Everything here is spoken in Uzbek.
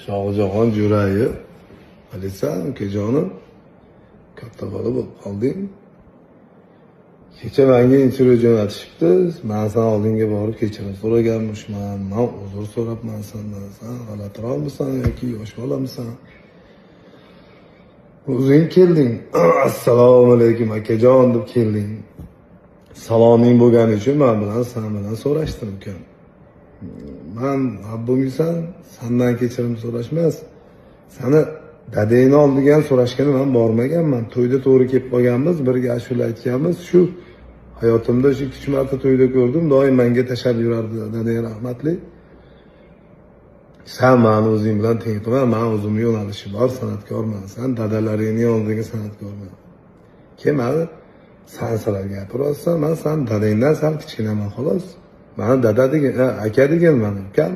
Shohjahon Jo'rayev. Bilsan, ukajonim, katta bola bo'lib qolding. Kecha menga intervyu jo'natishibdi. Men san oldinga borib kechirim so'raganman. Men uzr so'rabman sendan. Sen g'alatiroqmisan yoki yosh bolamisan? O'zing kelding. Assalomu alaykum akajon deb kelding. Saloming bo'lgani uchun men bilan sen bilan so'rashdim ukam. Men Rabbimsan sendan kechirim so'rashmas. Seni dadangni oldiga so'rashgani men bormaganman. To'yda to'g'ri kelib qolganmiz, birga ashula aytganmiz. Shu hayotimda shu 2 marta to'yda ko'rdim. Doim menga tashab yurardi dadang rahmatli. Sen meni o'zing bilan teng qilma. Men o'zimning yo'nalishim bor, san'atkorman. Sen dadalaringning oldiga san'atkorman. Kelmadi. Sen salar gapiryapsan, men sen dadangdan sal kichkinaman xolos. Meni dada degan, aka deganman, ukam.